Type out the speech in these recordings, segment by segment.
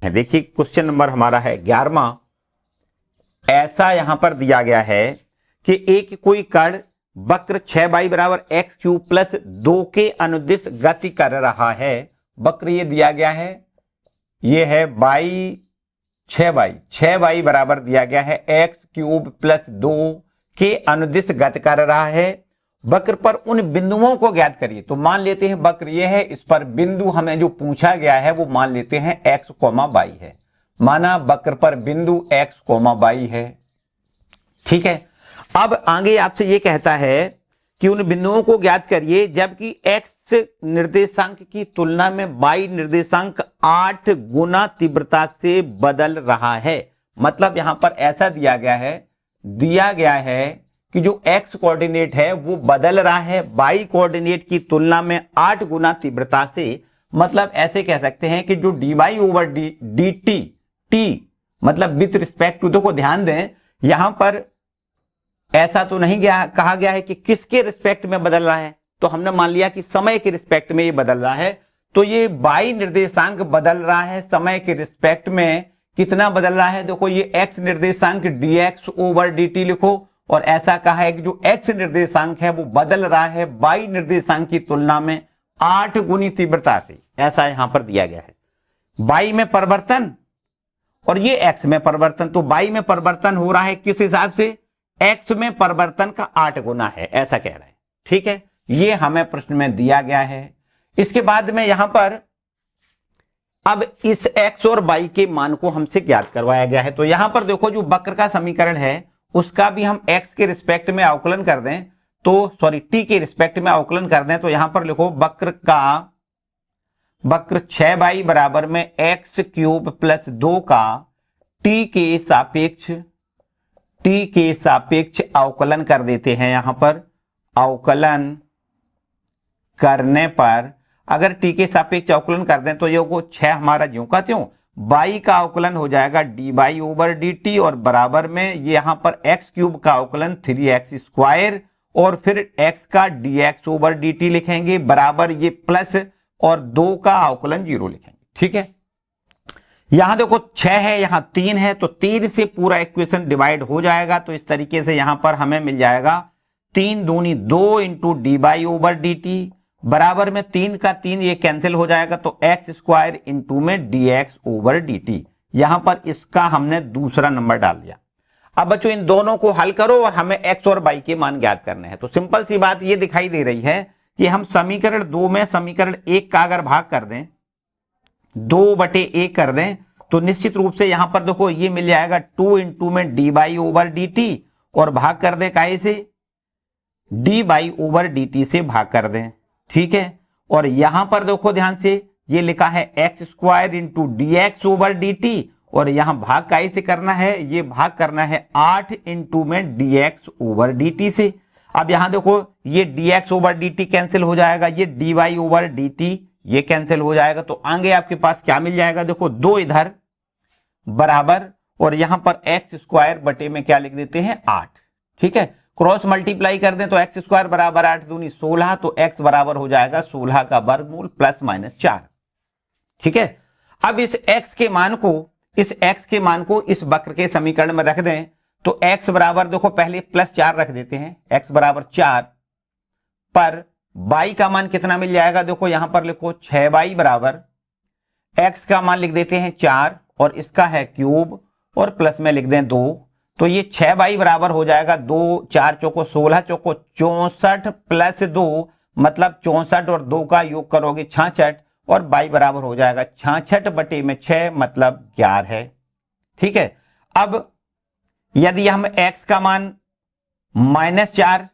हैं। देखिए question number हमारा है 11वां। ऐसा यहां पर दिया गया है कि एक कोई कण वक्र 6y बराबर एक्स क्यूब प्लस 2 के अनुदिश गति कर रहा है। वक्र ये दिया गया है, ये है बाई 6y बराबर दिया गया है एक्स क्यूब प्लस 2 के अनुदिश गति कर रहा है। वक्र पर उन बिंदुओं को ज्ञात करिए। तो मान लेते हैं वक्र ये है, इस पर बिंदु हमें जो पूछा गया है वो मान लेते हैं x, y है। माना वक्र पर बिंदु x, y है। ठीक है, अब आगे आपसे ये कहता है कि उन बिंदुओं को ज्ञात करिए जबकि x निर्देशांक की तुलना में y निर्देशांक 8 गुना तीव्रता से बदल रहा है। मतलब यहां पर ऐसा दिया गया है कि जो x कोऑर्डिनेट है वो बदल रहा है y कोऑर्डिनेट की तुलना में 8 गुना तीव्रता से। मतलब ऐसे कह सकते हैं कि जो dy ओवर dt t मतलब विथ रिस्पेक्ट टू, देखो ध्यान दें यहां पर ऐसा तो नहीं कहा गया है कि किसके रिस्पेक्ट में बदल रहा है, तो हमने मान लिया कि समय के रिस्पेक्ट में ये बदल रहा है। तो ये y निर्देशांक बदल रहा है समय के रिस्पेक्ट में। कितना बदल रहा है, देखो ये x निर्देशांक dx ओवर dt लिखो, और ऐसा कहा है कि जो x निर्देशांक है वो बदल रहा है y निर्देशांक की तुलना में 8 गुनी तीव्रता से। ऐसा यहां पर दिया गया है। y में परिवर्तन और ये x में परिवर्तन, तो y में परिवर्तन हो रहा है किस हिसाब से, x में परिवर्तन का 8 गुना है, ऐसा कह रहा है। ठीक है, ये हमें प्रश्न में दिया गया है। इसके बाद में यहां पर अब इस x और y के मान को हमसे ज्ञात करवाया गया है। तो यहां पर देखो जो वक्र का समीकरण है उसका भी हम x के रिस्पेक्ट में अवकलन कर दें, तो सॉरी t के रिस्पेक्ट में अवकलन कर दें, तो यहां पर लिखो वक्र 6y बराबर में एक्स क्यूब प्लस 2 का t के सापेक्ष अवकलन कर देते हैं। यहां पर अवकलन करने पर अगर t के सापेक्ष अवकलन कर दें तो ये 6 हमारा ज्यों का त्यों, y का अवकलन हो जाएगा dy ओवर dt, और बराबर में ये यहां पर x क्यूब का अवकलन 3x स्क्वायर, और फिर x का dx ओवर dt लिखेंगे, बराबर ये प्लस और 2 का अवकलन 0 लिखेंगे। ठीक है, यहां देखो 6 है, यहां 3 है, तो 3 से पूरा इक्वेशन डिवाइड हो जाएगा। तो इस तरीके से यहां पर हमें मिल जाएगा 3 दूनी 2 इंटू dy ओवर dt, बराबर में 3 का 3 ये कैंसिल हो जाएगा, तो x स्क्वायर इंटू में dx ओवर dt। यहां पर इसका हमने दूसरा नंबर डाल दिया। अब बच्चों इन दोनों को हल करो और हमें x और y के मान ज्ञात करने हैं। तो सिंपल सी बात ये दिखाई दे रही है कि हम समीकरण 2 में समीकरण 1 का अगर भाग कर दें, 2/1 कर दें, तो निश्चित रूप से यहां पर देखो ये मिल जाएगा 2 इंटू में dy ओवर dt, और भाग कर दें काहे से, dy ओवर dt से भाग कर दें। ठीक है, और यहां पर देखो ध्यान से ये लिखा है x square into dx over dt, और यहां भाग काहे से करना है, ये भाग करना है 8 इंटू में dx ओवर dt से। अब यहां देखो ये dx ओवर dt कैंसिल हो जाएगा, ये dy ओवर dt ये कैंसिल हो जाएगा, तो आगे आपके पास क्या मिल जाएगा, देखो 2 इधर बराबर, और यहां पर एक्स स्क्वायर बटे में क्या लिख देते हैं 8। ठीक है, क्रॉस मल्टीप्लाई कर दें तो एक्स स्क्वायर बराबर 8 दूनी 16, तो एक्स बराबर हो जाएगा 16 का वर्गमूल प्लस माइनस 4। ठीक है, अब इस x के मान को इस वक्र के समीकरण में रख दें, तो x बराबर देखो पहले प्लस 4 रख देते हैं, x बराबर 4 पर y का मान कितना मिल जाएगा, देखो यहां पर लिखो 6y बराबर x का मान लिख देते हैं 4 और इसका है क्यूब, और प्लस में लिख दें 2, तो ये 6y बराबर हो जाएगा 2 4 चौको 16 चौको 64 प्लस 2 मतलब 64 और 2 का योग करोगे 66, और y बराबर हो जाएगा 66 बटे में 6 मतलब 11 है। ठीक है, अब यदि हम x का मान -4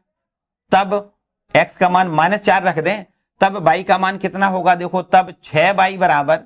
तब x का मान -4 रख दें, तब y का मान कितना होगा, देखो तब 6y बराबर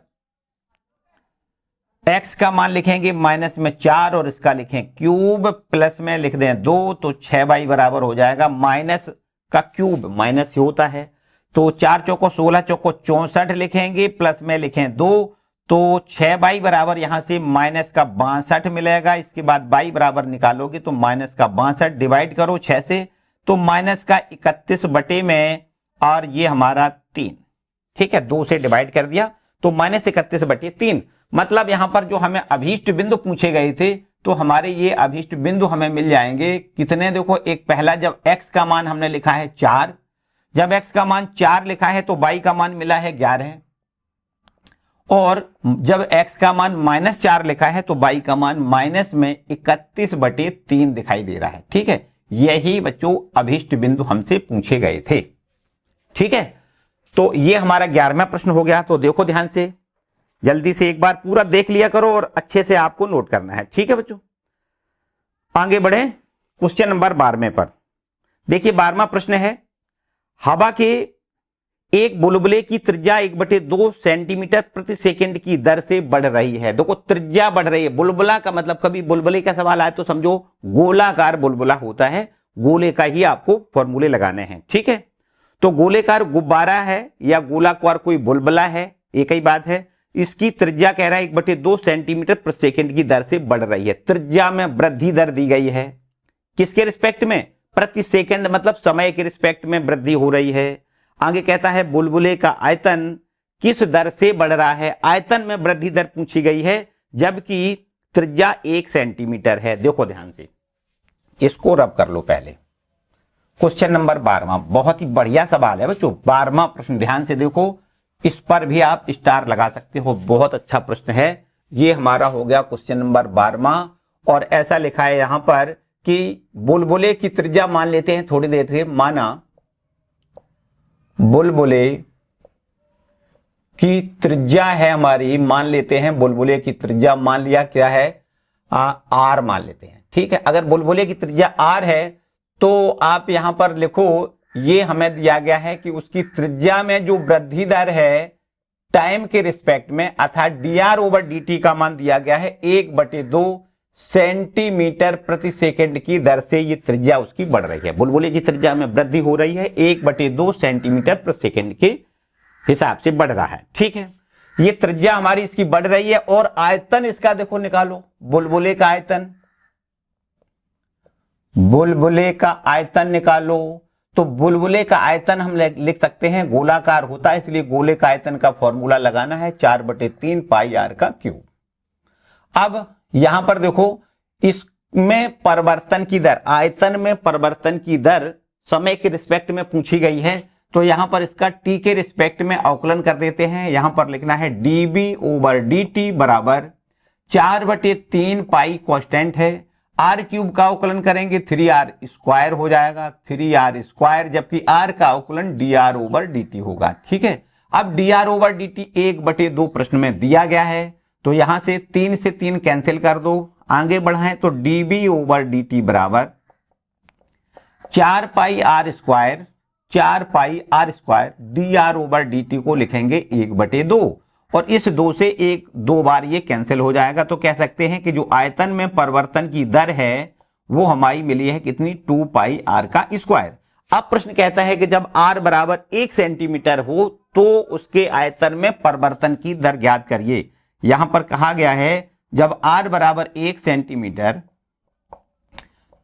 x का मान लिखेंगे माइनस में 4 और इसका लिखें क्यूब, प्लस में लिख दें 2, तो 6y बराबर हो जाएगा माइनस का क्यूब, माइनस ही होता है, तो 4 चौको 16 चौको 64 लिखेंगे, प्लस में लिखें 2, तो 6y बराबर यहां से माइनस का 62 मिलेगा। इसके बाद y बराबर निकालोगे तो माइनस का 62 डिवाइड करो 6 से, तो माइनस का 31 बटे में, और ये हमारा 3। ठीक है, 2 से डिवाइड कर दिया तो -31 बटे 3, मतलब यहां पर जो हमें अभीष्ट बिंदु पूछे गए थे, तो हमारे ये अभीष्ट बिंदु हमें मिल जाएंगे कितने। देखो, एक पहला जब x का मान हमने लिखा है 4, जब x का मान 4 लिखा है तो y का मान मिला है 11, और जब x का मान -4 लिखा है तो y का मान माइनस में 31/3 दिखाई दे रहा है। ठीक है, यही बच्चों अभीष्ट बिंदु हमसे पूछे गए थे। ठीक है, तो ये हमारा 11वां प्रश्न हो गया। तो देखो ध्यान से, जल्दी से एक बार पूरा देख लिया करो और अच्छे से आपको नोट करना है। ठीक है बच्चों, आगे बढ़े क्वेश्चन नंबर 12वें पर। देखिए 12वां प्रश्न है, हवा के एक बुलबुले की त्रिज्या 1/2 सेंटीमीटर प्रति सेकंड की दर से बढ़ रही है। देखो त्रिज्या बढ़ रही है, बुलबुला का मतलब, कभी बुलबुले का सवाल आए तो समझो गोलाकार बुलबुला होता है, गोले का ही आपको फॉर्मूले लगाने हैं। ठीक है, तो गोलेकार गुब्बारा है या गोलाकार कोई बुलबुला है, एक ही बात है। इसकी त्रिज्या कह रहा है 1/2 सेंटीमीटर प्रति सेकंड की दर से बढ़ रही है। त्रिज्या में वृद्धि दर दी गई है, किसके रिस्पेक्ट में? प्रति सेकंड, मतलब समय के रिस्पेक्ट में वृद्धि हो रही है। आगे कहता है बुलबुले का आयतन किस दर से बढ़ रहा है, आयतन में वृद्धि दर पूछी गई है, जबकि त्रिज्या 1 सेंटीमीटर है। देखो ध्यान से, इसको रब कर लो पहले। क्वेश्चन नंबर 12वां बहुत ही बढ़िया सवाल है बच्चों, 12वां प्रश्न ध्यान से देखो, इस पर भी आप स्टार लगा सकते हो, बहुत अच्छा प्रश्न है। ये हमारा हो गया क्वेश्चन नंबर 12वां, और ऐसा लिखा है यहां पर कि बुलबुले की त्रिज्या मान लेते हैं, थोड़ी देर से माना बुलबुले की त्रिज्या है हमारी, मान लेते हैं बुलबुले की त्रिज्या, मान लिया क्या है, आर मान लेते हैं। ठीक है, अगर बुलबुले की त्रिज्या आर है तो आप यहां पर लिखो, ये हमें दिया गया है कि उसकी त्रिज्या में जो वृद्धि दर है टाइम के रिस्पेक्ट में, अर्थात dr/dt का मान दिया गया है 1/2 सेंटीमीटर प्रति सेकंड की दर से ये त्रिज्या उसकी बढ़ रही है। बुलबुले की त्रिज्या में वृद्धि हो रही है 1/2 सेंटीमीटर प्रति सेकंड के हिसाब से बढ़ रहा है। ठीक है, ये त्रिज्या हमारी इसकी बढ़ रही है, और आयतन इसका देखो निकालो, बुलबुले का आयतन, बुलबुले का आयतन निकालो। तो बुलबुले का आयतन हम लिख सकते हैं, गोलाकार होता है, इसलिए गोले का आयतन का फॉर्मूला लगाना है 4/3 पाई आर का क्यूब। अब यहां पर देखो, इसमें परिवर्तन की दर, आयतन में परिवर्तन की दर समय के रिस्पेक्ट में पूछी गई है, तो यहां पर इसका टी के रिस्पेक्ट में अवकलन कर देते हैं। यहां पर लिखना है dB/dt बराबर 4/3 पाई कांस्टेंट है, आर क्यूब का अवकलन करेंगे 3r² हो जाएगा, 3r², जबकि r का अवकलन dr/dt होगा। ठीक है, अब dr/dt 1/2 प्रश्न में दिया गया है, तो यहां से 3 से 3 कैंसिल कर दो, आगे बढ़ाएं तो dB/dt बराबर 4 पाई r² dr/dt को लिखेंगे 1/2, और इस 2 से 2 बार ये कैंसिल हो जाएगा, तो कह सकते हैं कि जो आयतन में परिवर्तन की दर है वो हमारी मिली है कितनी, 2 पाई r का स्क्वायर। अब प्रश्न कहता है कि जब r बराबर 1 सेंटीमीटर हो तो उसके आयतन में परिवर्तन की दर ज्ञात करिए। यहां पर कहा गया है जब r बराबर 1 सेंटीमीटर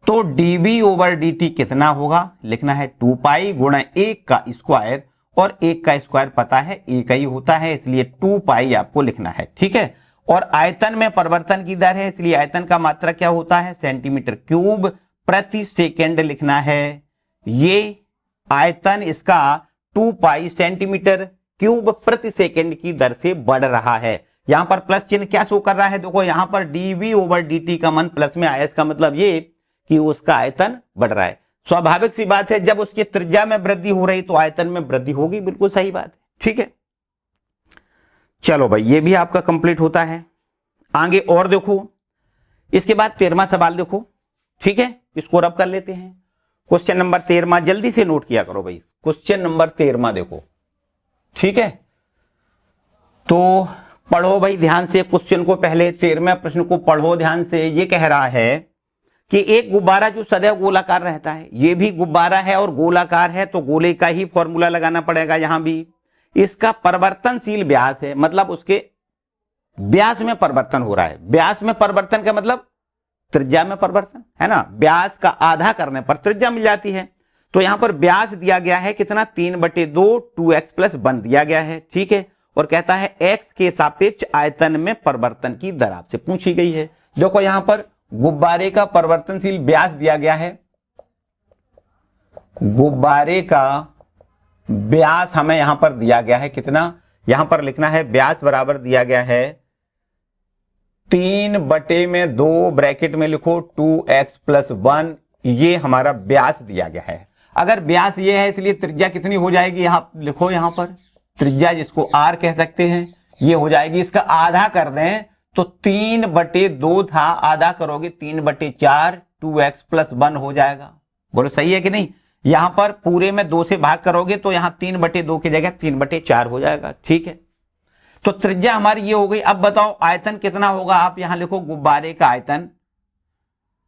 तो dB/dt कितना होगा, लिखना है 2 पाई गुणा 1 का स्क्वायर, और 1 का स्क्वायर पता है 1 ही होता है, इसलिए 2 पाई आपको लिखना है। ठीक है, और आयतन में परिवर्तन की दर है, इसलिए आयतन का मात्रा क्या होता है, सेंटीमीटर क्यूब प्रति सेकंड लिखना है। ये आयतन इसका 2 पाई सेंटीमीटर क्यूब प्रति सेकंड की दर से बढ़ रहा है। यहां पर प्लस चिन्ह क्या शो कर रहा है, देखो यहां पर dB/dt का मान प्लस में आया, इसका मतलब ये कि उसका आयतन बढ़ रहा है। स्वाभाविक सी बात है, जब उसकी त्रिज्या में वृद्धि हो रही तो आयतन में वृद्धि होगी, बिल्कुल सही बात है। ठीक है, चलो भाई ये भी आपका कंप्लीट होता है। आगे और देखो, इसके बाद 13वां सवाल देखो। ठीक है, इसको रब कर लेते हैं। क्वेश्चन नंबर 13वां जल्दी से नोट किया करो भाई, क्वेश्चन नंबर 13वां देखो। ठीक है, तो पढ़ो भाई ध्यान से क्वेश्चन को, पहले 13वें प्रश्न को पढ़ो ध्यान से। ये कह रहा है कि एक गुब्बारा जो सदैव गोलाकार रहता है, ये भी गुब्बारा है और गोलाकार है, तो गोले का ही फॉर्मूला लगाना पड़ेगा यहां भी। इसका परिवर्तनशील व्यास है, मतलब उसके व्यास में परिवर्तन हो रहा है। व्यास में परिवर्तन का मतलब त्रिज्या में परिवर्तन है ना, व्यास का आधा करने पर त्रिज्या मिल जाती है। तो यहां पर व्यास दिया गया है कितना, 3/2 2x + 1 दिया गया है। ठीक है, और कहता है एक्स के सापेक्ष आयतन में परिवर्तन की दर आपसे पूछी गई है। देखो यहां पर गुब्बारे का परिवर्तनशील व्यास दिया गया है, गुब्बारे का व्यास हमें यहां पर दिया गया है, कितना यहां पर लिखना है, व्यास बराबर दिया गया है 3/2 ब्रैकेट में लिखो 2x + 1, ये हमारा व्यास दिया गया है। अगर व्यास ये है इसलिए त्रिज्या कितनी हो जाएगी, यहां लिखो, यहां पर त्रिज्या जिसको r कह सकते हैं, ये हो जाएगी, इसका आधा कर दें तो 3/2 था, आधा करोगे 3/4, 2x + 1 हो जाएगा। बोलो सही है कि नहीं। यहां पर पूरे में 2 से भाग करोगे तो यहां 3/2 की जगह 3/4 हो जाएगा। ठीक है, तो त्रिज्या हमारी ये हो गई। अब बताओ आयतन कितना होगा, आप यहां लिखो गुब्बारे का आयतन।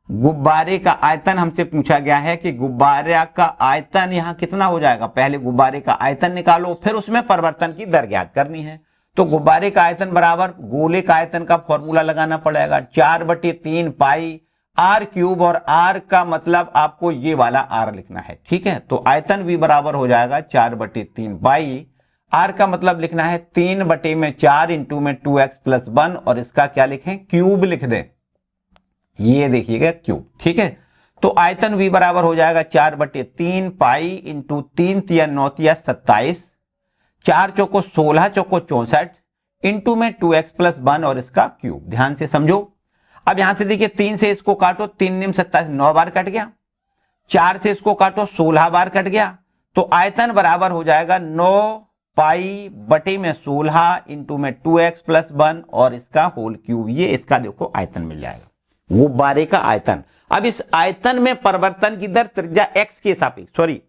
गुब्बारे का आयतन हमसे पूछा गया है कि गुब्बारे का आयतन यहां कितना हो जाएगा। पहले गुब्बारे का आयतन निकालो, फिर उसमें परिवर्तन की दर ज्ञात करनी है। तो गुब्बारे का आयतन बराबर गोले का आयतन का फॉर्मूला लगाना पड़ेगा, 4/3 पाई r³ और r का मतलब आपको ये वाला r लिखना है। ठीक है, तो आयतन भी बराबर हो जाएगा 4/3 पाई, r का मतलब लिखना है 3/4 इंटू में 2x + 1 और इसका क्या लिखें, क्यूब लिख दें, ये देखिएगा क्यूब। ठीक है, तो आयतन भी बराबर हो जाएगा 4/3 पाई इंटू 3 × 9 = 27, 4 चौको 16 चौको 64 इंटू में 2x + 1 और इसका क्यूब। ध्यान से समझो। अब यहां से देखिए 3 से इसको काटो, 3 × 27 9 बार कट गया, 4 से इसको काटो 16 बार कट गया, तो आयतन बराबर हो जाएगा 9 पाई बटे में 16 इंटू में 2x + 1 और इसका होल क्यूब। ये इसका देखो आयतन मिल जाएगा, गुब्बारे का आयतन। अब इस आयतन में परिवर्तन की दर त्रिज्या x के सापेक्ष, सॉरी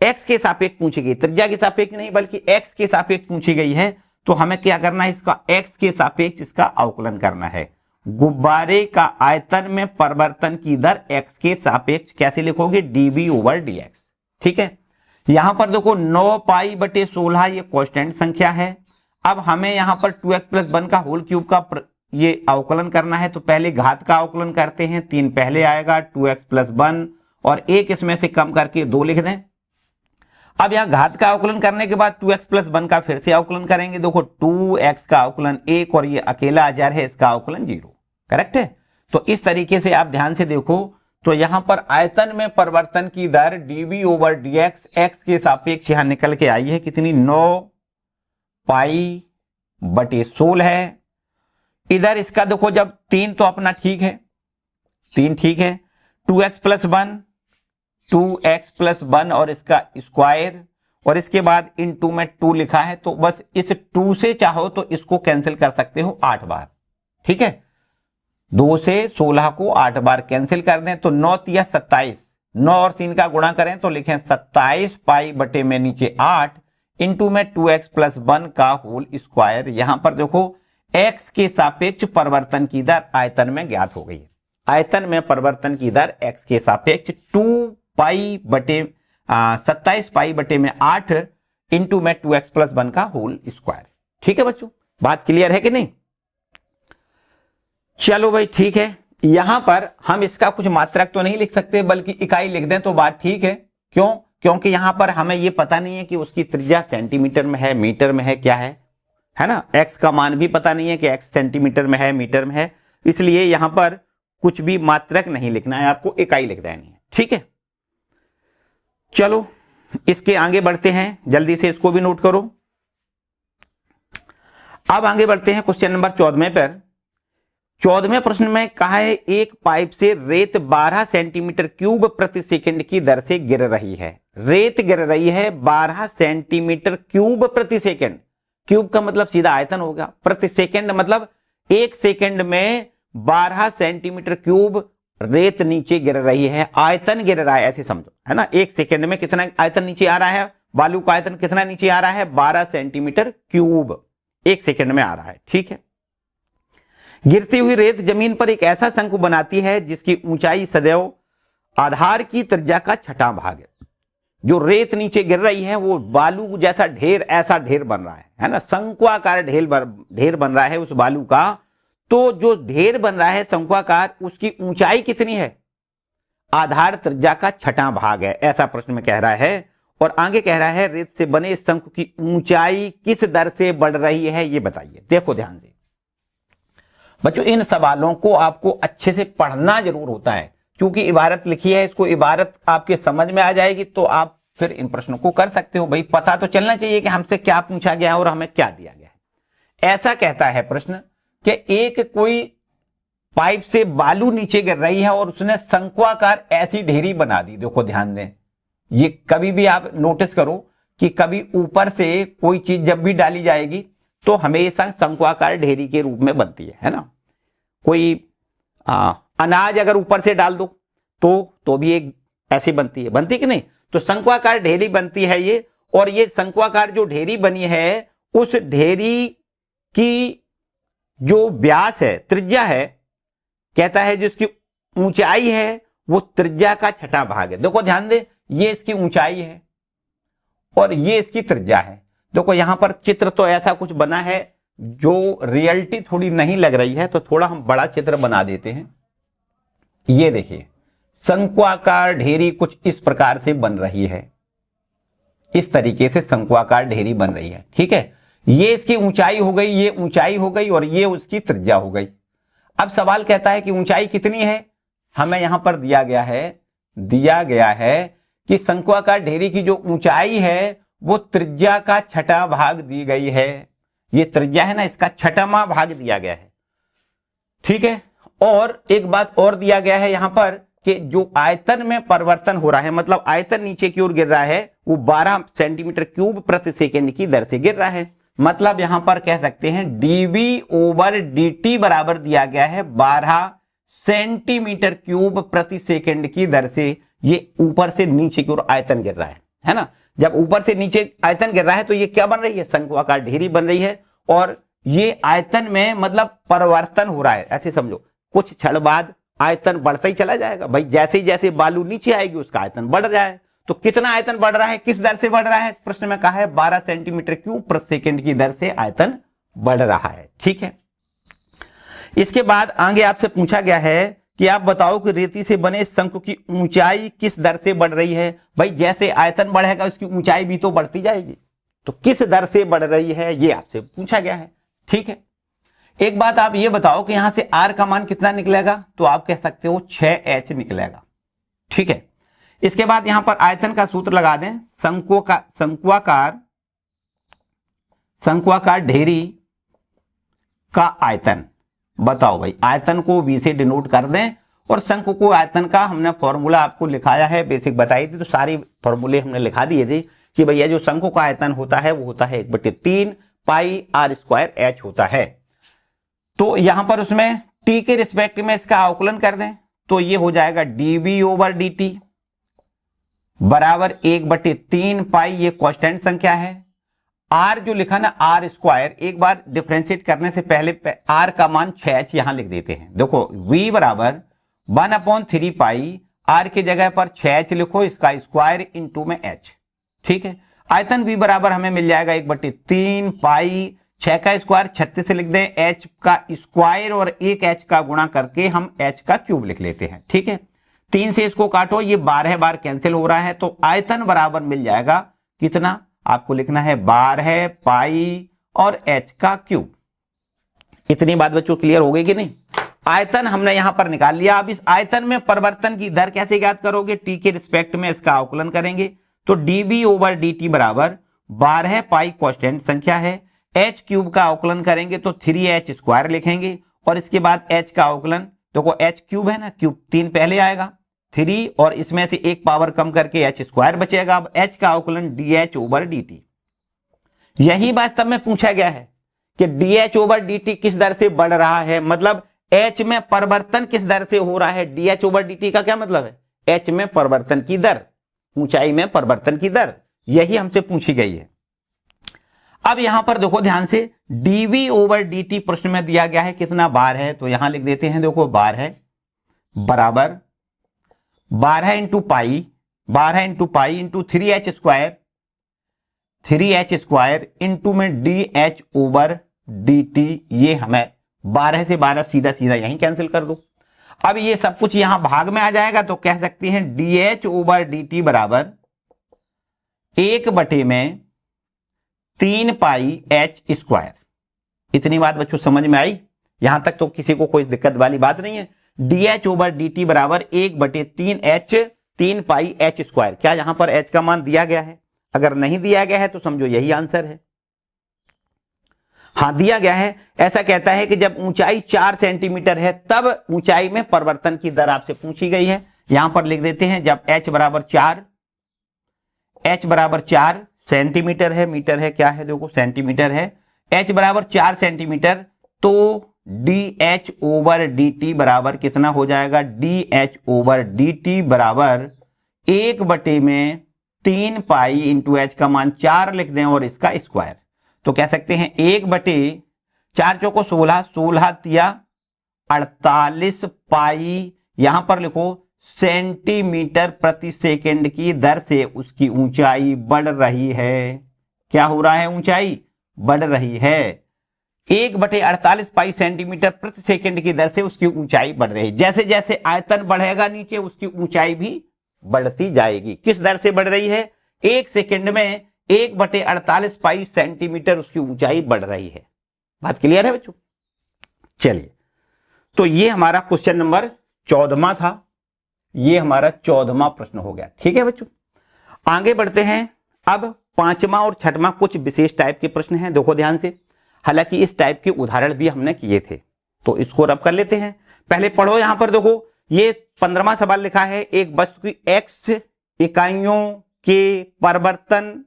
x के सापेक्ष पूछी गई, त्रिज्या के सापेक्ष नहीं बल्कि x के सापेक्ष पूछी गई है। तो हमें क्या करना है, इसका x के सापेक्ष इसका अवकलन करना है। गुब्बारे का आयतन में परिवर्तन की दर x के सापेक्ष कैसे लिखोगे, dv/dx। ठीक है, यहां पर देखो 9 पाई बटे 16 ये कांस्टेंट संख्या है। अब हमें यहां पर 2x + 1 का होल क्यूब का ये अवकलन करना है, तो पहले घात का अवकलन करते हैं। 3 पहले आएगा, 2x + 1 और 1 इसमें से कम करके 2 लिख दें। अब यहां घात का अवकलन करने के बाद 2x + 1 का फिर से अवकलन करेंगे। देखो 2x का अवकलन 1 और ये अकेला अजर है, इसका अवकलन 0। करेक्ट है। तो इस तरीके से आप ध्यान से देखो, तो यहां पर आयतन में परिवर्तन की दर dv/dx x के सापेक्ष यहां निकल के आई है कितनी, 9 पाई बटे 16 है। इधर इसका देखो जब 3 तो अपना ठीक है, 3 ठीक है, 2x + 1 2x + 1 और इसका स्क्वायर और इसके बाद इनटू में 2 लिखा है, तो बस इस 2 से चाहो तो इसको कैंसिल कर सकते हो 8 बार। ठीक है, 2 से 16 को 8 बार कैंसिल कर दें तो 9 × 27, 9 और 3 का गुणा करें तो लिखें 27 पाई बटे में नीचे 8 इंटू में 2x + 1 का होल स्क्वायर। यहां पर देखो x के सापेक्ष परिवर्तन की दर आयतन में ज्ञात हो गई है। आयतन में परिवर्तन की दर x के सापेक्ष 27 पाई बटे में 8 इंटू में 2x + 1 का होल स्क्वायर। ठीक है बच्चों, बात क्लियर है कि नहीं। चलो भाई ठीक है, यहां पर हम इसका कुछ मात्रक तो नहीं लिख सकते बल्कि इकाई लिख दें तो बात ठीक है। क्यों, क्योंकि यहां पर हमें यह पता नहीं है कि उसकी त्रिज्या सेंटीमीटर में है, मीटर में है, क्या है ना। x का मान भी पता नहीं है कि x सेंटीमीटर में है, मीटर में है, इसलिए यहां पर कुछ भी मात्रक नहीं लिखना है, आपको इकाई लिख देनी है। ठीक है, चलो इसके आगे बढ़ते हैं, जल्दी से इसको भी नोट करो। अब आगे बढ़ते हैं क्वेश्चन नंबर 14 पर। 14वें प्रश्न में कहा है एक पाइप से रेत 12 सेंटीमीटर क्यूब प्रति सेकंड की दर से गिर रही है। रेत गिर रही है 12 सेंटीमीटर क्यूब प्रति सेकंड। क्यूब का मतलब सीधा आयतन होगा, प्रति सेकंड मतलब 1 सेकंड में 12 सेंटीमीटर क्यूब रेत नीचे गिर रही है, आयतन गिर रहा है, ऐसे समझो, है ना। 1 सेकंड में कितना आयतन नीचे आ रहा है, बालू का आयतन कितना नीचे आ रहा है, 12 सेंटीमीटर क्यूब 1 सेकंड में आ रहा है। ठीक है, गिरती हुई रेत जमीन पर एक ऐसा शंकु बनाती है जिसकी ऊंचाई सदैव आधार की त्रिज्या का छठा भाग है। जो रेत नीचे गिर रही है वो बालू जैसा ढेर, ऐसा ढेर बन रहा है ना, शंक्वाकार ढेर बन रहा है उस बालू का। तो जो ढेर बन रहा है शंक्वाकार, उसकी ऊंचाई कितनी है, आधार त्रिज्या का छठा भाग है, ऐसा प्रश्न में कह रहा है। और आगे कह रहा है रेत से बने शंकु की ऊंचाई किस दर से बढ़ रही है, ये बताइए। देखो ध्यान से बच्चों, इन सवालों को आपको अच्छे से पढ़ना जरूर होता है, क्योंकि इबारत लिखी है, इसको इबारत आपके समझ में आ जाएगी तो आप फिर इन प्रश्नों को कर सकते हो। भाई पता तो चलना चाहिए कि हमसे क्या पूछा गया है और हमें क्या दिया गया है। ऐसा कहता है प्रश्न कि एक कोई पाइप से बालू नीचे गिर रही है और उसने शंक्वाकार ऐसी ढेरी बना दी। देखो ध्यान दें, ये कभी भी आप नोटिस करो कि कभी ऊपर से कोई चीज जब भी डाली जाएगी तो हमेशा शंक्वाकार ढेरी के रूप में बनती है ना। कोई अनाज अगर ऊपर से डाल दो तो भी एक ऐसी बनती कि नहीं, तो शंक्वाकार ढेरी बनती है ये। और ये शंक्वाकार जो ढेरी बनी है, उस ढेरी की जो व्यास है, त्रिज्या है, कहता है जिसकी ऊंचाई है वो त्रिज्या का छठा भाग है। देखो ध्यान दे, ये इसकी ऊंचाई है और ये इसकी त्रिज्या है। देखो यहां पर चित्र तो ऐसा कुछ बना है जो रियलिटी थोड़ी नहीं लग रही है, तो थोड़ा हम बड़ा चित्र बना देते हैं। ये देखिए, शंक्वाकार ढेरी कुछ इस प्रकार से बन रही है, इस तरीके से शंक्वाकार ढेरी बन रही है। ठीक है, ये इसकी ऊंचाई हो गई, ये ऊंचाई हो गई और ये उसकी त्रिज्या हो गई। अब सवाल कहता है कि ऊंचाई कितनी है। हमें यहां पर दिया गया है कि शंक्वाकार ढेरी की जो ऊंचाई है वो त्रिज्या का छठा भाग दी गई है। ये त्रिज्या है ना, इसका छठवां भाग दिया गया है। ठीक है, और एक बात और दिया गया है यहां पर कि जो आयतन में परिवर्तन हो रहा है, मतलब आयतन नीचे की ओर गिर रहा है, वो 12 सेंटीमीटर क्यूब प्रति सेकेंड की दर से गिर रहा है। मतलब यहां पर कह सकते हैं dv/dt बराबर दिया गया है 12 सेंटीमीटर क्यूब प्रति सेकेंड की दर से। ये ऊपर से नीचे की ओर आयतन गिर रहा है ना। जब ऊपर से नीचे आयतन गिर रहा है तो ये क्या बन रही है, शंक्वाकार ढेरी बन रही है। और ये आयतन में मतलब परिवर्तन हो रहा है, ऐसे समझो। कुछ क्षण बाद आयतन बढ़ता ही चला जाएगा। भाई जैसे जैसे बालू नीचे आएगी उसका आयतन बढ़ जाए। तो कितना आयतन बढ़ रहा है, किस दर से बढ़ रहा है, प्रश्न में कहा है 12 सेंटीमीटर क्यूब प्रति सेकेंड की दर से आयतन बढ़ रहा है। ठीक है, इसके बाद आगे आपसे पूछा गया है कि आप बताओ कि रेती से बने शंकु की ऊंचाई किस दर से बढ़ रही है। भाई जैसे आयतन बढ़ेगा उसकी ऊंचाई भी तो बढ़ती जाएगी, तो किस दर से बढ़ रही है ये आपसे पूछा गया है। ठीक है, एक बात आप ये बताओ कि यहां से r का मान कितना निकलेगा, तो आप कह सकते हो 6h निकलेगा। ठीक है, इसके बाद यहां पर आयतन का सूत्र लगा दें, शंक्वाकार ढेरी का आयतन। बताओ भाई, आयतन को v से डिनोट कर दें और शंकु को आयतन का हमने फॉर्मूला आपको लिखाया है, बेसिक बताई थी, तो सारी फॉर्मूले हमने लिखा दिए थे कि भैया जो शंकु का आयतन होता है वो होता है 1/3 पाई r² h होता है। तो यहां पर उसमें t के रिस्पेक्ट में इसका अवकलन कर दें तो ये हो जाएगा dv/dt बराबर 1/3 पाई, ये कांस्टेंट संख्या है। r जो लिखा ना r², एक बार डिफरेंशिएट करने से पहले r का मान 6h यहां लिख देते हैं। देखो v बराबर 1/3 पाई, r की जगह पर 6h लिखो, इसका स्क्वायर इंटू में h। ठीक है, आयतन v बराबर हमें मिल जाएगा 1/3 पाई, 6 का स्क्वायर 36 से लिख दें, h का स्क्वायर और एक h का गुणा करके हम h का क्यूब लिख लेते हैं। ठीक है, 3 से इसको काटो, ये 12 बार कैंसिल हो रहा है, तो आयतन बराबर मिल जाएगा कितना, आपको लिखना है 12 पाई और h का क्यूब। इतनी बात बच्चों क्लियर हो गई कि नहीं। आयतन हमने यहां पर निकाल लिया। अब इस आयतन में परिवर्तन की दर कैसे ज्ञात करोगे, t के रिस्पेक्ट में इसका अवकलन करेंगे तो dv/dt बराबर 12 पाई कांस्टेंट संख्या है, h क्यूब का अवकलन करेंगे तो 3h² लिखेंगे और इसके बाद h का अवकलन, देखो h क्यूब है ना, क्यूब 3 पहले आएगा 3 और इसमें से एक पावर कम करके h² बचेगा। अब h का अवकलन dh/dt। यही वास्तव में पूछा गया है कि dh/dt किस दर से बढ़ रहा है, मतलब h में परिवर्तन किस दर से हो रहा है। dh/dt का क्या मतलब है, h में परिवर्तन की दर, ऊंचाई में परिवर्तन की दर, यही हमसे पूछी गई है। अब यहां पर देखो ध्यान से, dv/dt प्रश्न में दिया गया है कितना बार है, तो यहां लिख देते हैं, देखो बार है बराबर 12 into pi into 3h² into में dh/dt। ये हमें 12 से 12 सीधा सीधा यहीं कैंसिल कर दो। अब ये सब कुछ यहां भाग में आ जाएगा तो कह सकते हैं dh/dt बराबर 1/3 पाई एच स्क्वायर। इतनी बात बच्चों समझ में आई? यहां तक तो किसी को कोई दिक्कत वाली बात नहीं है। dH/dt बराबर 1/3 पाई एच स्क्वायर। क्या यहां पर एच का मान दिया गया है? अगर नहीं दिया गया है तो समझो यही आंसर है। हाँ दिया गया है। ऐसा कहता है कि जब ऊंचाई 4 सेंटीमीटर है तब ऊंचाई में परिवर्तन की दर आपसे पूछी गई है। यहां पर लिख देते हैं जब h बराबर 4 सेंटीमीटर है, मीटर है, क्या है देखो सेंटीमीटर है, h बराबर 4 सेंटीमीटर, तो dH/dt बराबर कितना हो जाएगा? dH/dt बराबर 1/3 पाई इंटू एच का मान 4 लिख दें और इसका स्क्वायर। तो कह सकते हैं 1/4 चौको 16, 16 तिया 48 पाई, यहां पर लिखो सेंटीमीटर प्रति सेकंड की दर से उसकी ऊंचाई बढ़ रही है। क्या हो रहा है? ऊंचाई बढ़ रही है। 1/48 पाई सेंटीमीटर प्रति सेकंड की दर से उसकी ऊंचाई बढ़ रही है। जैसे जैसे आयतन बढ़ेगा नीचे उसकी ऊंचाई भी बढ़ती जाएगी। किस दर से बढ़ रही है? 1 सेकंड में 1/48 पाई सेंटीमीटर उसकी ऊंचाई बढ़ रही है। बात क्लियर है बच्चों? चलिए, तो ये हमारा क्वेश्चन नंबर 14वां था। ये हमारा 14वां प्रश्न हो गया। ठीक है बच्चों, आगे बढ़ते हैं। अब 5वां और 6वां कुछ विशेष टाइप के प्रश्न हैं, देखो ध्यान से। हालांकि इस टाइप के उदाहरण भी हमने किए थे, तो इसको रब कर लेते हैं। पहले पढ़ो, यहां पर देखो ये 15वां सवाल लिखा है। एक वस्तु की x इकाइयों के परिवर्तन,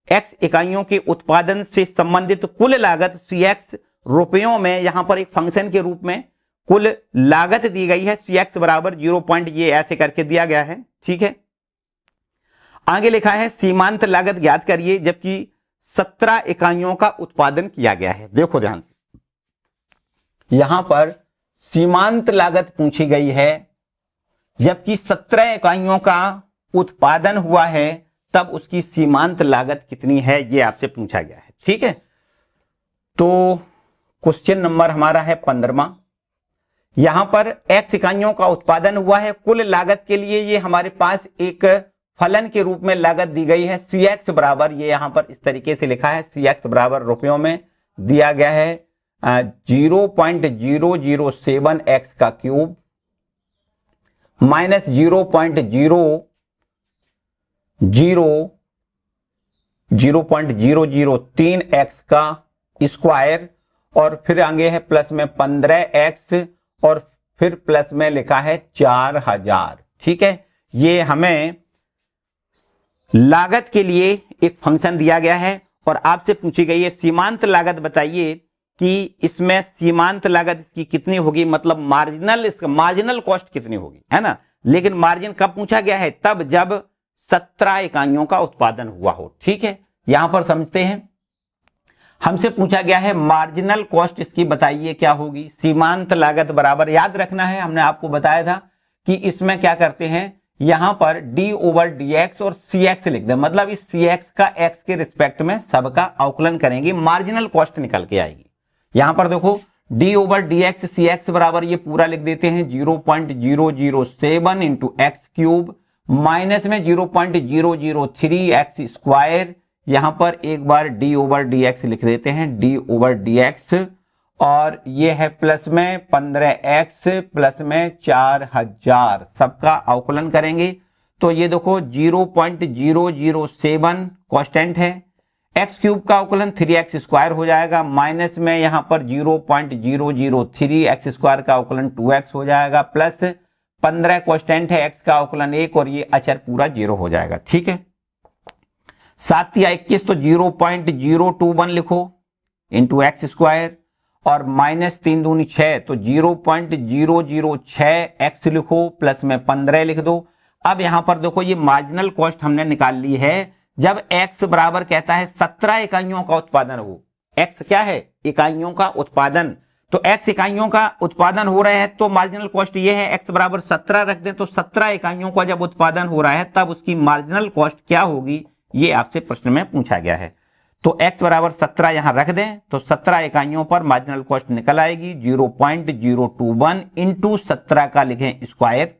x इकाइयों के उत्पादन से संबंधित कुल लागत cx रुपयों में, यहां पर एक फंक्शन के रूप में कुल लागत दी गई है। cx बराबर 0 पॉइंट ये ऐसे करके दिया गया है। ठीक है, आगे लिखा है सीमांत लागत ज्ञात करिए जबकि 17 इकाइयों का उत्पादन किया गया है। देखो ध्यान से, यहां पर सीमांत लागत पूछी गई है, जबकि 17 इकाइयों का उत्पादन हुआ है, तब उसकी सीमांत लागत कितनी है ये आपसे पूछा गया है। ठीक है, तो क्वेश्चन नंबर हमारा है 15वां। यहां पर x इकाइयों का उत्पादन हुआ है, कुल लागत के लिए ये हमारे पास एक फलन के रूप में लागत दी गई है। cx बराबर, ये यहां पर इस तरीके से लिखा है, cx बराबर रुपयों में दिया गया है 0.007 x का क्यूब माइनस 0.003 x का स्क्वायर, और फिर आगे है प्लस में 15x, और फिर प्लस में लिखा है 4000। ठीक है, ये हमें लागत के लिए एक फंक्शन दिया गया है और आपसे पूछी गई है सीमांत लागत बताइए कि इसमें सीमांत लागत इसकी कितनी होगी, मतलब मार्जिनल कॉस्ट कितनी होगी, है ना। लेकिन मार्जिन कब पूछा गया है? तब जब 17 इकाइयों का उत्पादन हुआ हो। ठीक है, यहां पर समझते हैं। हमसे पूछा गया है मार्जिनल कॉस्ट इसकी बताइए क्या होगी। सीमांत लागत बराबर, याद रखना है, हमने आपको बताया था कि इसमें क्या करते हैं, यहां पर d/dx और cx लिख दें, मतलब इस cx का x के रिस्पेक्ट में सबका अवकलन करेंगे, मार्जिनल कॉस्ट निकल के आएगी। यहां पर देखो d/dx cx बराबर ये पूरा लिख देते हैं 0.007 इंटू एक्स क्यूब माइनस में 0.003 एक्स स्क्वायर। यहां पर एक बार d/dx लिख देते हैं, d/dx, और ये है प्लस में 15x प्लस में 4000, सबका अवकलन करेंगे तो ये देखो 0.007 कांस्टेंट है, एक्स क्यूब का अवकलन 3x स्क्वायर हो जाएगा, माइनस में यहां पर 0.003 एक्स स्क्वायर का अवकलन 2x हो जाएगा, प्लस 15 कांस्टेंट है, x का अवकलन 1 और ये अचर पूरा 0 हो जाएगा। ठीक है, 7 या 21 तो 0.021 लिखो इंटू एक्स स्क्वायर, और माइनस 3 दूनी 6 तो 0.006 एक्स लिखो, प्लस में 15 लिख दो। अब यहां पर देखो ये मार्जिनल कॉस्ट हमने निकाल ली है जब x बराबर कहता है 17 इकाइयों का उत्पादन हो। x क्या है? इकाइयों का उत्पादन, तो x इकाइयों का उत्पादन हो रहा है तो मार्जिनल कॉस्ट ये है, x बराबर 17 रख दें तो 17 इकाइयों का जब उत्पादन हो रहा है तब उसकी मार्जिनल कॉस्ट क्या होगी, ये आपसे प्रश्न में पूछा गया है। तो x बराबर 17 यहां रख दें तो 17 इकाइयों पर मार्जिनल कॉस्ट निकल आएगी 0.021 इंटू 17 का लिखें स्क्वायर,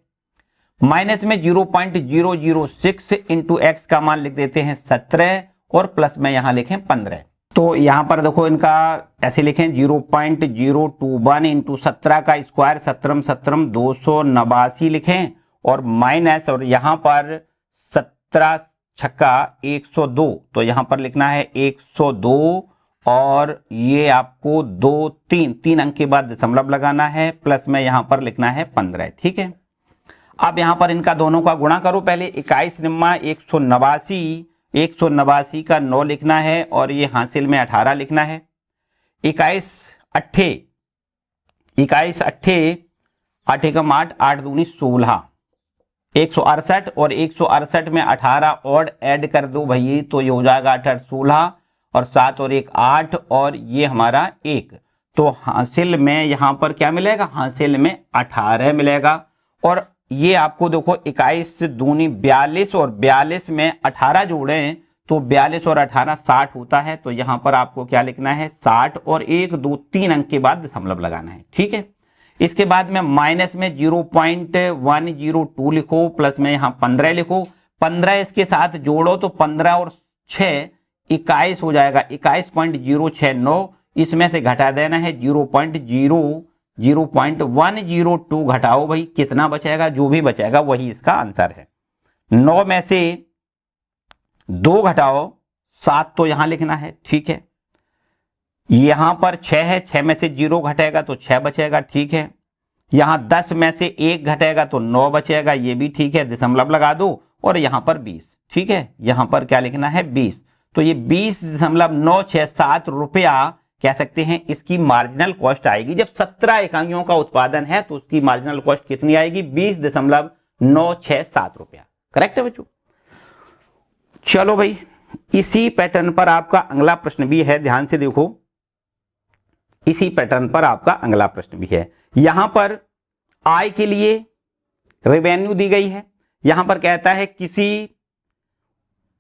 माइनस में 0.006 इंटू एक्स का मान लिख देते हैं 17 और प्लस में यहां लिखें 15। तो यहां पर देखो इनका ऐसे लिखें 0.021 इंटू 17 का स्क्वायर, 17 289 लिखें और माइनस, और यहां पर 17 छक्का 102, तो यहां पर लिखना है 102 और ये आपको 2 3 अंक के बाद दशमलव लगाना है, प्लस में यहां पर लिखना है 15। ठीक है, अब यहां पर इनका दोनों का गुणा करो। पहले 21 निम्मा 189 का 9 लिखना है और ये हासिल में 18 लिखना है। 21 अट्ठे 8 एकम 8, 8 दूनी 16, 168 और 168 में 18 और ऐड कर दो भाई, तो ये हो जाएगा 8 16 और 7 और 1 8 और ये हमारा 1। तो हासिल में यहां पर क्या मिलेगा, हासिल में 18 मिलेगा। और ये आपको देखो 21 दूनी 42 और 42 में 18 जोड़े तो 42 और 18 60 होता है। तो यहां पर आपको क्या लिखना है 60 और 1 2 3 अंक के बाद दशमलव लगाना है। ठीक है, इसके बाद में माइनस में 0.102 लिखो, प्लस में यहां 15 लिखो, 15 इसके साथ जोड़ो तो 15 और 6 21 हो जाएगा, 21.069, इसमें से घटा देना है 0.102 घटाओ भाई, कितना बचेगा, जो भी बचेगा वही इसका आंसर है। 9 में से 2 घटाओ 7 तो यहां लिखना है। ठीक है, यहां पर 6 है, 6 में से 0 घटेगा तो 6 बचेगा। ठीक है, यहां 10 में से 1 घटेगा तो 9 बचेगा, ये भी ठीक है, दशमलव लगा दो और यहां पर 20। ठीक है, यहां पर क्या लिखना है 20, तो ये 20.967 रुपया कह सकते हैं इसकी मार्जिनल कॉस्ट आएगी। जब 17 इकाइयों का उत्पादन है तो उसकी मार्जिनल कॉस्ट कितनी आएगी, 20.967 रुपया। करेक्ट है बच्चों। चलो भाई, इसी पैटर्न पर आपका अगला प्रश्न भी है, ध्यान से देखो, इसी पैटर्न पर आपका अगला प्रश्न भी है। यहां पर आय के लिए रेवेन्यू दी गई है। यहां पर कहता है किसी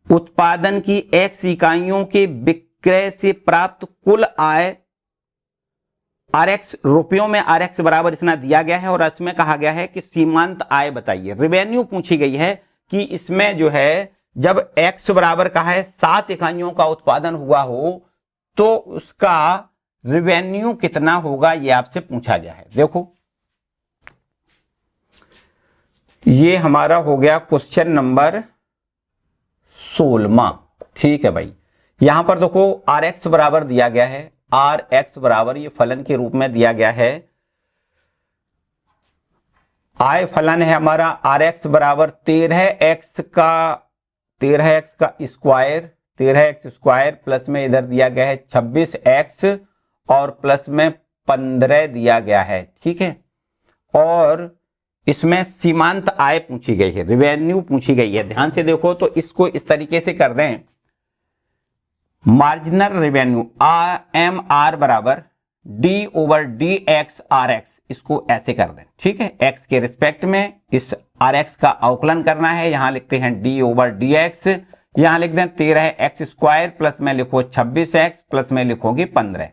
उत्पादन की x इकाइयों के विक्रय से प्राप्त कुल आय RX रुपयों में, RX बराबर इतना दिया गया है और इसमें कहा गया है कि सीमांत आय बताइए। रेवेन्यू पूछी गई है कि इसमें जो है जब x बराबर कहा है 7 इकाइयों का उत्पादन हुआ हो तो उसका रेवेन्यू कितना होगा, ये आपसे पूछा गया है। देखो ये हमारा हो गया क्वेश्चन नंबर 16। ठीक है भाई, यहां पर देखो RX बराबर दिया गया है, RX बराबर ये फलन के रूप में दिया गया है, आय फलन है हमारा, RX बराबर 13x का स्क्वायर, 13x स्क्वायर, प्लस में इधर दिया गया है 26x और प्लस में 15 दिया गया है। ठीक है, और इसमें सीमांत आय पूछी गई है, रेवेन्यू पूछी गई है। ध्यान से देखो तो इसको इस तरीके से कर दें, मार्जिनल रेवेन्यू MR बराबर D/dx RX, इसको ऐसे कर दें। ठीक है, x के रिस्पेक्ट में इस RX का अवकलन करना है, यहां लिखते हैं D/dx, यहां लिख दें 13x स्क्वायर, प्लस में लिखो 26x, प्लस में लिखोगे 15।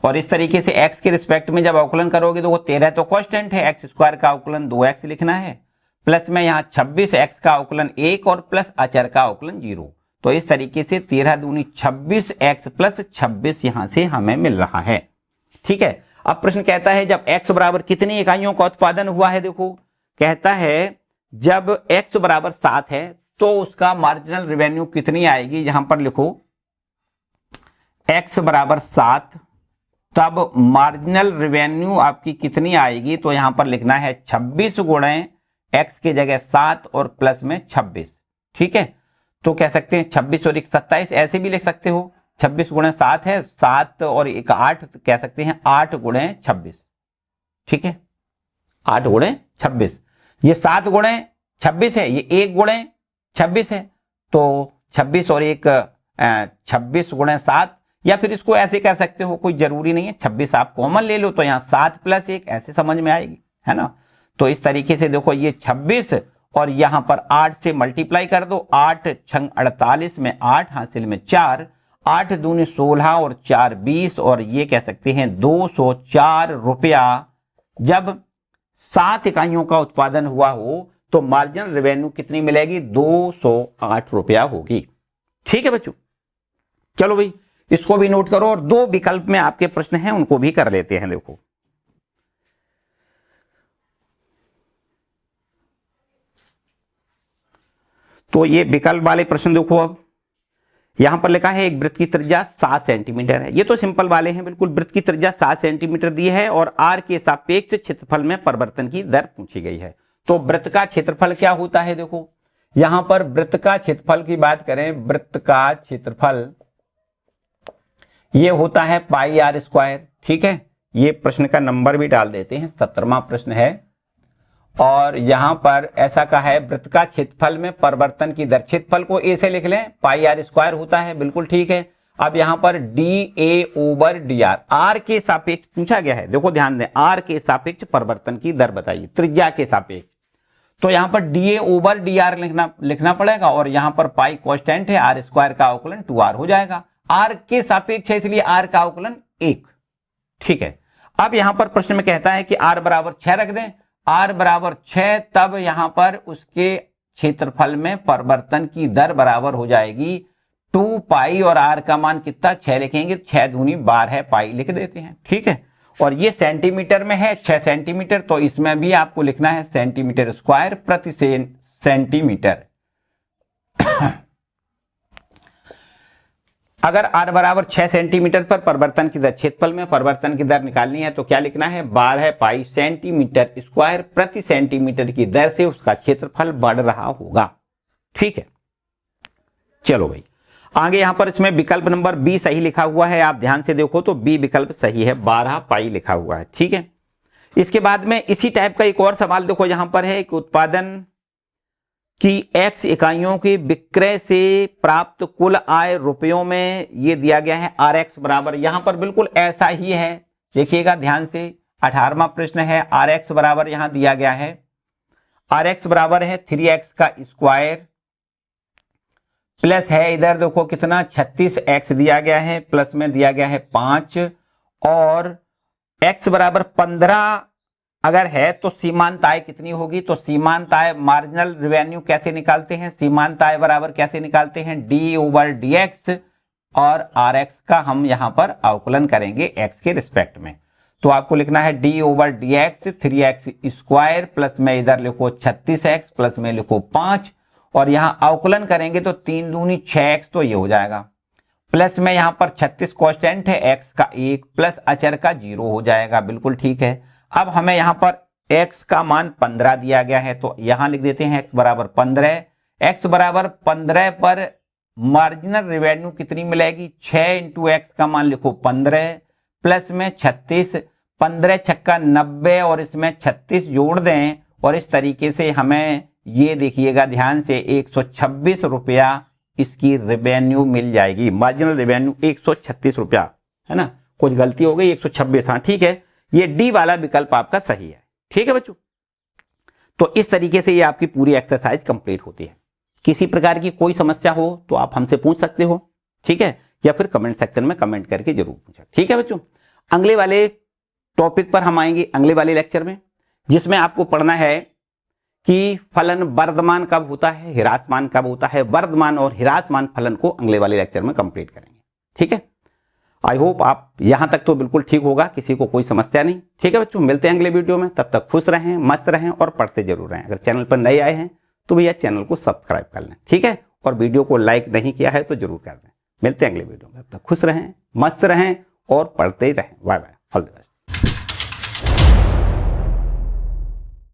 और इस तरीके से x के रिस्पेक्ट में जब अवकलन करोगे तो वो 13 तो कांस्टेंट है, x स्क्वायर का अवकलन 2x लिखना है, प्लस में यहां 26x का अवकलन 1 और प्लस अचर का अवकलन 0। तो इस तरीके से 13 दूनी 26x प्लस 26 यहां से हमें मिल रहा है। ठीक है, अब प्रश्न कहता है जब x बराबर कितनी इकाइयों का उत्पादन हुआ है। देखो कहता है जब x बराबर 7 है तो उसका मार्जिनल रेवेन्यू कितनी आएगी, यहां पर लिखो x बराबर 7, तब मार्जिनल रेवेन्यू आपकी कितनी आएगी, तो यहां पर लिखना है 26 गुणे x के जगह 7 और प्लस में 26। ठीक है, तो कह सकते हैं 26 और 1 27, ऐसे भी लिख सकते हो, 26 गुणे 7 है, 7 और 1 8, कह सकते हैं 8 गुणे 26। ठीक है, 8 गुणे 26, ये 7 गुणे 26 है, ये 1 गुणे 26 है, तो 26 और 1 26 गुणे 7, या फिर इसको ऐसे कह सकते हो, कोई जरूरी नहीं है, 26 आप कॉमन ले लो तो यहाँ 7 प्लस 1 ऐसे समझ में आएगी, है ना। तो इस तरीके से देखो ये 26 और यहां पर 8 से मल्टीप्लाई कर दो, 8 छंग 48 में 8 हासिल में 4, 8 दूनी 16 और 4 20, और ये कह सकते हैं 204 रुपया जब 7 इकाइयों का उत्पादन हुआ हो तो मार्जिनल रेवेन्यू कितनी मिलेगी? 208 रुपया होगी। ठीक है बच्चों, चलो भाई इसको भी नोट करो और 2 विकल्प में आपके प्रश्न हैं उनको भी कर लेते हैं। देखो तो ये विकल्प वाले प्रश्न देखो, अब यहां पर लिखा है एक वृत्त की त्रिज्या 7 सेंटीमीटर है। ये तो सिंपल वाले हैं, बिल्कुल वृत्त की त्रिज्या 7 सेंटीमीटर दी है और आर के सापेक्ष क्षेत्रफल में परिवर्तन की दर पूछी गई है। तो वृत्त का क्षेत्रफल क्या होता है? देखो यहां पर वृत्त का क्षेत्रफल की बात करें, वृत्त का क्षेत्रफल ये होता है पाई आर स्क्वायर। ठीक है, ये प्रश्न का नंबर भी डाल देते हैं, 17वां प्रश्न है। और यहां पर ऐसा कहा है वृत्त का क्षेत्रफल में परिवर्तन की दर, क्षेत्रफल को ए से लिख लें, पाई आर स्क्वायर होता है, बिल्कुल ठीक है। अब यहां पर D A over D R, R के सापेक्ष पूछा गया है, देखो ध्यान दें, आर के सापेक्ष परिवर्तन की दर बताइए त्रिज्या के सापेक्ष। तो यहां पर D A over D are लिखना पड़ेगा और यहां पर पाई कांस्टेंट है, आर स्क्वायर का अवकलन 2r हो जाएगा। आर के सापेक्ष है इसलिए आर का अवकलन 1। ठीक है, अब यहां पर प्रश्न में कहता है कि आर बराबर 6 रख दें, आर बराबर 6, तब यहां पर उसके क्षेत्रफल में परिवर्तन की दर बराबर हो जाएगी 2 पाई और आर का मान कितना 6 लिखेंगे, 6 दूनी 12 है, पाई लिख देते हैं। ठीक है, और ये सेंटीमीटर में है 6 सेंटीमीटर, तो इसमें भी आपको लिखना है सेंटीमीटर स्क्वायर प्रति सेंटीमीटर। अगर r बराबर 6 सेंटीमीटर पर परिवर्तन की दर, क्षेत्रफल में परिवर्तन की दर निकालनी है तो क्या लिखना है? 12 पाई सेंटीमीटर स्क्वायर प्रति सेंटीमीटर की दर से उसका क्षेत्रफल बढ़ रहा होगा। ठीक है, चलो भाई आगे यहां पर इसमें विकल्प नंबर बी सही लिखा हुआ है, आप ध्यान से देखो तो बी विकल्प सही है, 12 पाई लिखा हुआ है। ठीक है, इसके बाद में इसी टाइप का एक और सवाल देखो, यहां पर है कि उत्पादन की x इकाइयों की विक्रय से प्राप्त कुल आय रुपयों में ये दिया गया है rx बराबर, यहां पर बिल्कुल ऐसा ही है, देखिएगा ध्यान से, 18वां प्रश्न है। rx बराबर यहां दिया गया है, rx बराबर है 3x का स्क्वायर प्लस है इधर देखो कितना 36x दिया गया है, प्लस में दिया गया है 5 और x बराबर 15 अगर है तो सीमांत आय कितनी होगी? तो सीमांत आय मार्जिनल रेवेन्यू कैसे निकालते हैं? सीमांत आय बराबर कैसे निकालते हैं? डी ओवर डी एक्स और आर एक्स का हम यहां पर अवकलन करेंगे एक्स के रिस्पेक्ट में। तो आपको लिखना है D over D x 3x square plus में इधर लिखो 36x प्लस में लिखो 5 और यहां अवकलन करेंगे तो 3 दूनी 6x, तो ये हो जाएगा। प्लस में यहां पर 36 कांस्टेंट है, x का 1 प्लस अचर का 0 हो जाएगा, बिल्कुल ठीक है। अब हमें यहां पर x का मान 15 दिया गया है तो यहां लिख देते हैं x बराबर 15। x बराबर 15 पर मार्जिनल रेवेन्यू कितनी मिलेगी? 6 इंटू एक्स का मान लिखो 15 प्लस में 36, 15 छक्का 90 और इसमें 36 जोड़ दें और इस तरीके से हमें ये देखिएगा ध्यान से 126 रुपया इसकी रेवेन्यू मिल जाएगी। मार्जिनल रेवेन्यू 136 रुपया है ना, कुछ गलती हो गई, 126, हाँ ठीक है, ये डी वाला विकल्प आपका सही है। ठीक है बच्चों, तो इस तरीके से ये आपकी पूरी एक्सरसाइज कंप्लीट होती है। किसी प्रकार की कोई समस्या हो तो आप हमसे पूछ सकते हो, ठीक है, या फिर कमेंट सेक्शन में कमेंट करके जरूर पूछा। ठीक है बच्चों, अगले वाले टॉपिक पर हम आएंगे अगले वाले लेक्चर में, जिसमें आपको पढ़ना है कि फलन वर्धमान कब होता है, ह्रासमान कब होता है। वर्धमान और ह्रासमान फलन को अगले वाले लेक्चर में कंप्लीट करेंगे। ठीक है, आई होप आप यहां तक तो बिल्कुल ठीक होगा, किसी को कोई समस्या नहीं। ठीक है बच्चों, मिलते हैं अगले वीडियो में, तब तक खुश रहें, मस्त रहें और पढ़ते जरूर रहें। अगर चैनल पर नए आए हैं तो भैया चैनल को सब्सक्राइब कर लें, ठीक है, और वीडियो को लाइक नहीं किया है तो जरूर कर दें। मिलते हैं अगले वीडियो में, तब तक खुश रहें, मस्त रहें और पढ़ते रहें। Bye bye, all the best.